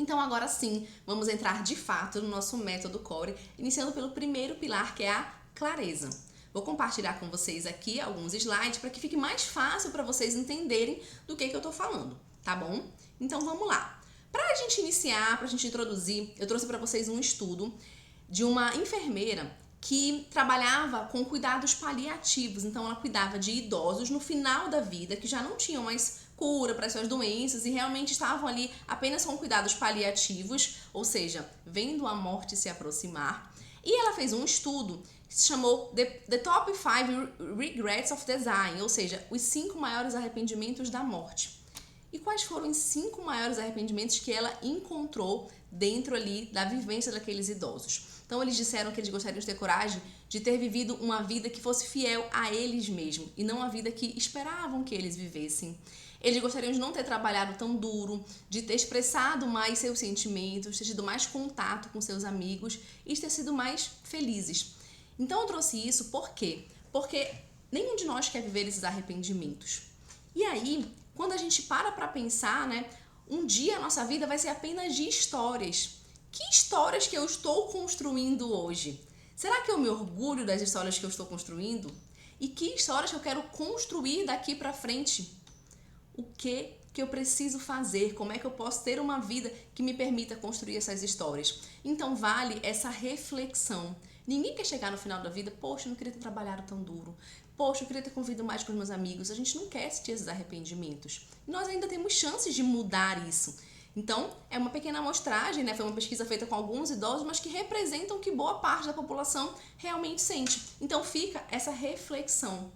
Então agora sim, vamos entrar de fato no nosso método CORE, iniciando pelo primeiro pilar, que é a clareza. Vou compartilhar com vocês aqui alguns slides para que fique mais fácil para vocês entenderem do que eu estou falando, tá bom? Então vamos lá. Para a gente iniciar, para a gente introduzir, eu trouxe para vocês um estudo de uma enfermeira que trabalhava com cuidados paliativos. Então ela cuidava de idosos no final da vida que já não tinham mais cura para suas doenças e realmente estavam ali apenas com cuidados paliativos, ou seja, vendo a morte se aproximar. E ela fez um estudo que se chamou The Top 5 Regrets of Dying, ou seja, os 5 maiores arrependimentos da morte. E quais foram os 5 maiores arrependimentos que ela encontrou dentro ali da vivência daqueles idosos? Então eles disseram que eles gostariam de ter coragem de ter vivido uma vida que fosse fiel a eles mesmos e não a vida que esperavam que eles vivessem. Eles gostariam de não ter trabalhado tão duro, de ter expressado mais seus sentimentos, ter tido mais contato com seus amigos e ter sido mais felizes. Então eu trouxe isso por quê? Porque nenhum de nós quer viver esses arrependimentos. E aí, quando a gente para pensar, né, um dia a nossa vida vai ser apenas de histórias. Que histórias que eu estou construindo hoje? Será que eu me orgulho das histórias que eu estou construindo? E que histórias que eu quero construir daqui para frente? O que eu preciso fazer? Como é que eu posso ter uma vida que me permita construir essas histórias? Então vale essa reflexão. Ninguém quer chegar no final da vida, poxa, eu não queria ter trabalhado tão duro. Poxa, eu queria ter convivido mais com os meus amigos. A gente não quer sentir esses arrependimentos. E nós ainda temos chances de mudar isso. Então, é uma pequena amostragem, né? Foi uma pesquisa feita com alguns idosos, mas que representam que boa parte da população realmente sente. Então, fica essa reflexão.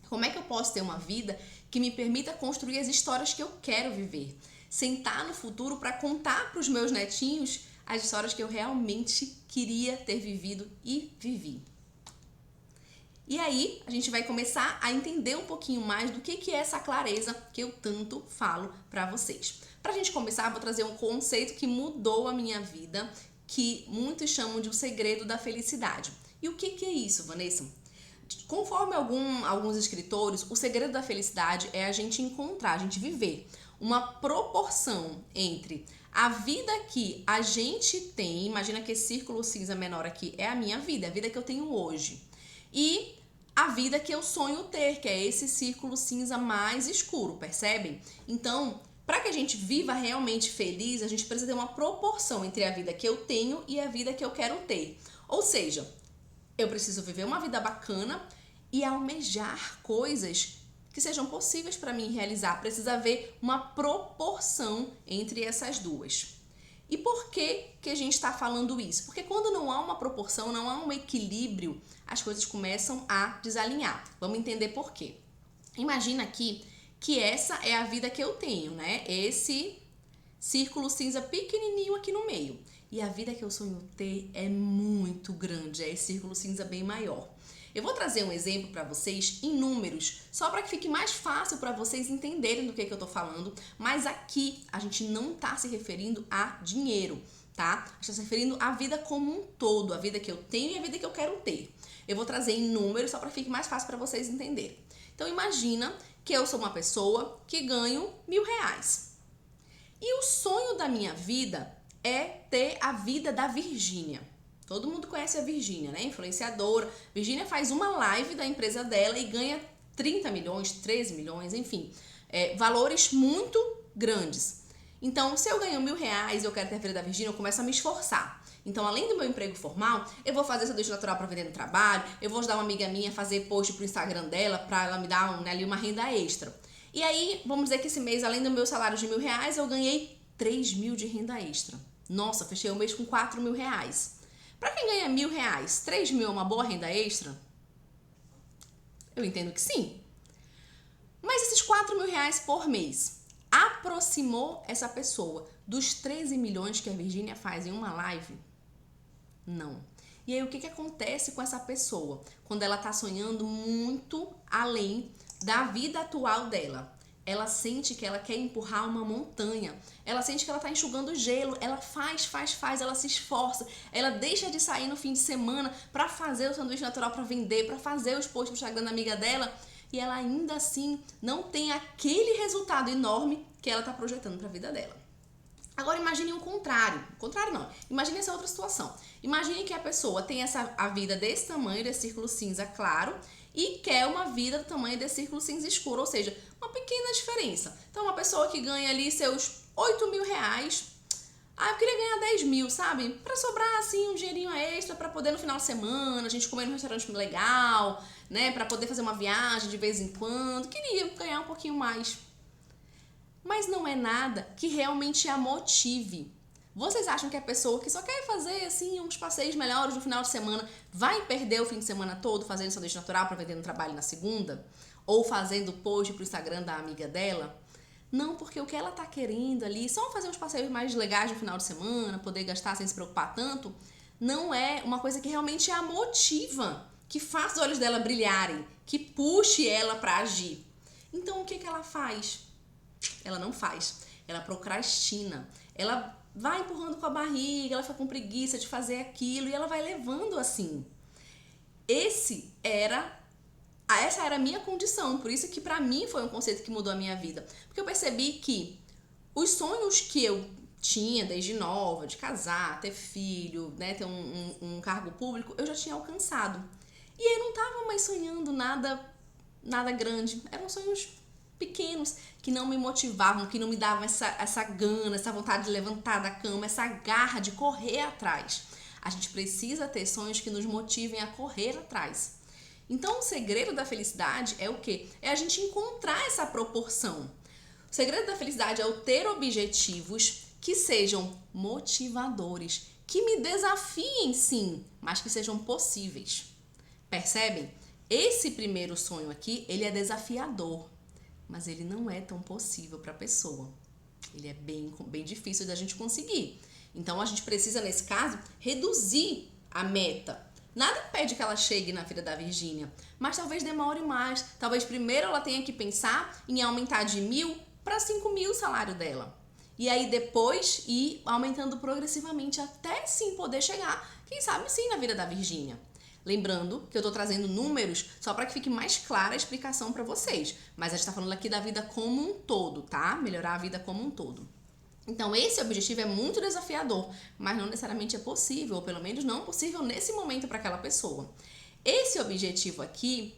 Como é que eu posso ter uma vida que me permita construir as histórias que eu quero viver? Sentar no futuro para contar para os meus netinhos as histórias que eu realmente queria ter vivido e vivi. E aí, a gente vai começar a entender um pouquinho mais do que é essa clareza que eu tanto falo para vocês. Pra gente começar, vou trazer um conceito que mudou a minha vida, que muitos chamam de o segredo da felicidade. E o que é isso, Vanessa? Conforme alguns escritores, o segredo da felicidade é a gente encontrar, a gente viver uma proporção entre a vida que a gente tem, imagina que esse círculo cinza menor aqui é a minha vida, a vida que eu tenho hoje, e a vida que eu sonho ter, que é esse círculo cinza mais escuro, percebem? Então, para que a gente viva realmente feliz, a gente precisa ter uma proporção entre a vida que eu tenho e a vida que eu quero ter. Ou seja, eu preciso viver uma vida bacana e almejar coisas que sejam possíveis para mim realizar. Precisa haver uma proporção entre essas duas. E por que a gente está falando isso? Porque quando não há uma proporção, não há um equilíbrio, as coisas começam a desalinhar. Vamos entender por quê. Imagina aqui que essa é a vida que eu tenho, né? Esse círculo cinza pequenininho aqui no meio. E a vida que eu sonho ter é muito grande, é esse círculo cinza bem maior. Eu vou trazer um exemplo para vocês em números, só para que fique mais fácil para vocês entenderem do que eu tô falando, mas aqui a gente não tá se referindo a dinheiro, tá? A gente tá se referindo à vida como um todo, a vida que eu tenho e a vida que eu quero ter. Eu vou trazer em números só para que fique mais fácil para vocês entenderem. Então imagina que eu sou uma pessoa que ganho R$1.000. E o sonho da minha vida é ter a vida da Virgínia. Todo mundo conhece a Virgínia, né? Influenciadora. Virgínia faz uma live da empresa dela e ganha 30 milhões, 13 milhões, enfim. Valores muito grandes. Então, se eu ganho R$1.000 e eu quero ter a vida da Virgínia, eu começo a me esforçar. Então, além do meu emprego formal, eu vou fazer sanduíche natural para vender no trabalho, eu vou ajudar uma amiga minha a fazer post pro Instagram dela para ela me dar ali uma renda extra. E aí, vamos dizer que esse mês, além do meu salário de R$1.000, eu ganhei 3.000 de renda extra. Nossa, fechei o mês com R$4.000. Para quem ganha R$1.000, 3.000 é uma boa renda extra? Eu entendo que sim. Mas esses R$4.000 por mês aproximou essa pessoa dos 13 milhões que a Virgínia faz em uma live? Não. E aí o que acontece com essa pessoa quando ela tá sonhando muito além da vida atual dela? Ela sente que ela quer empurrar uma montanha, ela sente que ela tá enxugando gelo, ela faz, ela se esforça, ela deixa de sair no fim de semana para fazer o sanduíche natural para vender, para fazer os posts no Instagram da amiga dela, e ela ainda assim não tem aquele resultado enorme que ela tá projetando para a vida dela. Agora imagine o contrário. O contrário não. Imagine essa outra situação. Imagine que a pessoa tem a vida desse tamanho, desse círculo cinza claro, e quer uma vida do tamanho desse círculo cinza escuro, ou seja, uma pequena diferença. Então, uma pessoa que ganha ali seus 8 mil reais, eu queria ganhar 10 mil, sabe? Pra sobrar, assim, um dinheirinho extra pra poder no final de semana, a gente comer num restaurante legal, né? Pra poder fazer uma viagem de vez em quando. Queria ganhar um pouquinho mais. Mas não é nada que realmente a motive. Vocês acham que a pessoa que só quer fazer assim uns passeios melhores no final de semana vai perder o fim de semana todo fazendo sanduíche natural para vender no trabalho na segunda? Ou fazendo post pro Instagram da amiga dela? Não, porque o que ela tá querendo ali, só fazer uns passeios mais legais no final de semana, poder gastar sem se preocupar tanto, não é uma coisa que realmente a motiva, que faz os olhos dela brilharem, que puxe ela para agir. Então o que ela faz? Ela não faz, ela procrastina, ela vai empurrando com a barriga, ela fica com preguiça de fazer aquilo e ela vai levando assim. Essa era a minha condição, por isso que pra mim foi um conceito que mudou a minha vida. Porque eu percebi que os sonhos que eu tinha desde nova, de casar, ter filho, né, ter um cargo público, eu já tinha alcançado. E aí eu não tava mais sonhando nada grande, eram sonhos pequenos que não me motivavam, que não me davam essa gana, essa vontade de levantar da cama, essa garra de correr atrás. A gente precisa ter sonhos que nos motivem a correr atrás. Então, o segredo da felicidade é o quê? É a gente encontrar essa proporção. O segredo da felicidade é o ter objetivos que sejam motivadores, que me desafiem sim, mas que sejam possíveis. Percebem? Esse primeiro sonho aqui, ele é desafiador, mas ele não é tão possível para a pessoa. Ele é bem difícil da gente conseguir. Então, a gente precisa, nesse caso, reduzir a meta. Nada impede que ela chegue na vida da Virgínia, mas talvez demore mais. Talvez primeiro ela tenha que pensar em aumentar de 1.000 para 5.000 o salário dela. E aí depois ir aumentando progressivamente até sim poder chegar, quem sabe sim, na vida da Virgínia. Lembrando que eu tô trazendo números só para que fique mais clara a explicação para vocês. Mas a gente tá falando aqui da vida como um todo, tá? Melhorar a vida como um todo. Então, esse objetivo é muito desafiador, mas não necessariamente é possível, ou pelo menos não possível nesse momento para aquela pessoa. Esse objetivo aqui,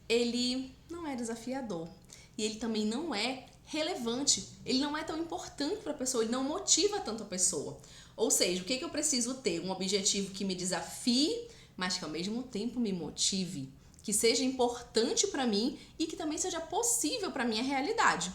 ele não é desafiador e ele também não é relevante, ele não é tão importante para a pessoa, ele não motiva tanto a pessoa. Ou seja, o que eu preciso ter? Um objetivo que me desafie, mas que ao mesmo tempo me motive, que seja importante para mim e que também seja possível para a minha realidade.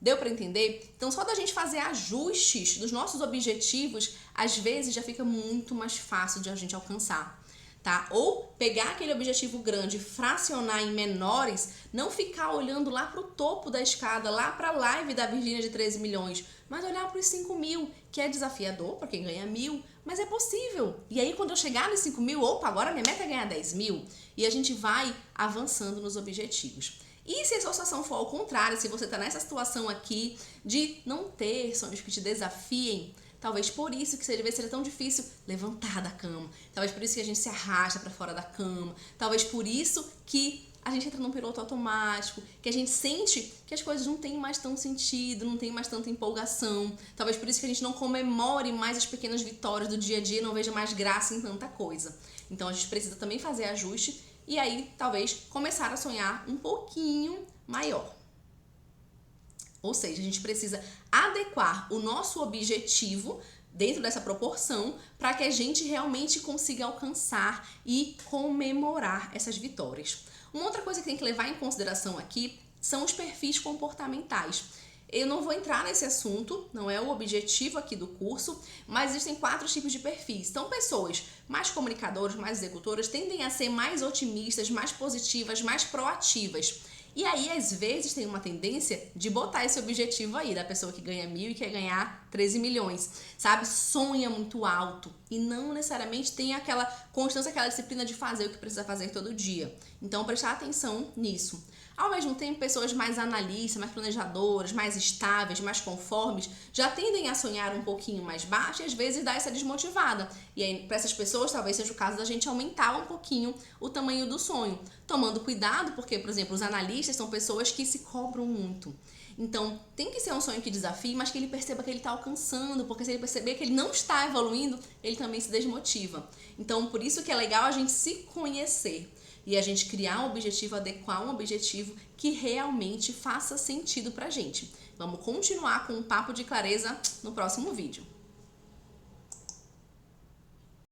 Deu para entender? Então, só da gente fazer ajustes dos nossos objetivos, às vezes já fica muito mais fácil de a gente alcançar, tá? Ou pegar aquele objetivo grande, fracionar em menores, não ficar olhando lá pro topo da escada, lá pra live da Virgínia de 13 milhões, mas olhar pros 5.000, que é desafiador para quem ganha 1.000, mas é possível. E aí, quando eu chegar nos 5.000, opa, agora minha meta é ganhar 10.000, e a gente vai avançando nos objetivos. E se a sua situação for ao contrário, se você está nessa situação aqui de não ter sonhos que te desafiem, talvez por isso que seja tão difícil levantar da cama, talvez por isso que a gente se arrasta para fora da cama, talvez por isso que a gente entra num piloto automático, que a gente sente que as coisas não têm mais tão sentido, não tem mais tanta empolgação, talvez por isso que a gente não comemore mais as pequenas vitórias do dia a dia e não veja mais graça em tanta coisa. Então a gente precisa também fazer ajuste e aí, talvez, começar a sonhar um pouquinho maior. Ou seja, a gente precisa adequar o nosso objetivo dentro dessa proporção para que a gente realmente consiga alcançar e comemorar essas vitórias. Uma outra coisa que tem que levar em consideração aqui são os perfis comportamentais. Eu não vou entrar nesse assunto, não é o objetivo aqui do curso, mas existem 4 tipos de perfis. Então, pessoas mais comunicadoras, mais executoras, tendem a ser mais otimistas, mais positivas, mais proativas. E aí, às vezes, tem uma tendência de botar esse objetivo aí, da pessoa que ganha 1.000 e quer ganhar 13 milhões, sabe? Sonha muito alto e não necessariamente tem aquela constância, aquela disciplina de fazer o que precisa fazer todo dia. Então, prestar atenção nisso. Ao mesmo tempo, pessoas mais analistas, mais planejadoras, mais estáveis, mais conformes, já tendem a sonhar um pouquinho mais baixo e às vezes dá essa desmotivada. E aí, para essas pessoas, talvez seja o caso da gente aumentar um pouquinho o tamanho do sonho. Tomando cuidado, porque, por exemplo, os analistas são pessoas que se cobram muito. Então, tem que ser um sonho que desafie, mas que ele perceba que ele está alcançando, porque se ele perceber que ele não está evoluindo, ele também se desmotiva. Então, por isso que é legal a gente se conhecer e a gente criar um objetivo, adequar um objetivo que realmente faça sentido pra gente. Vamos continuar com o Papo de Clareza no próximo vídeo.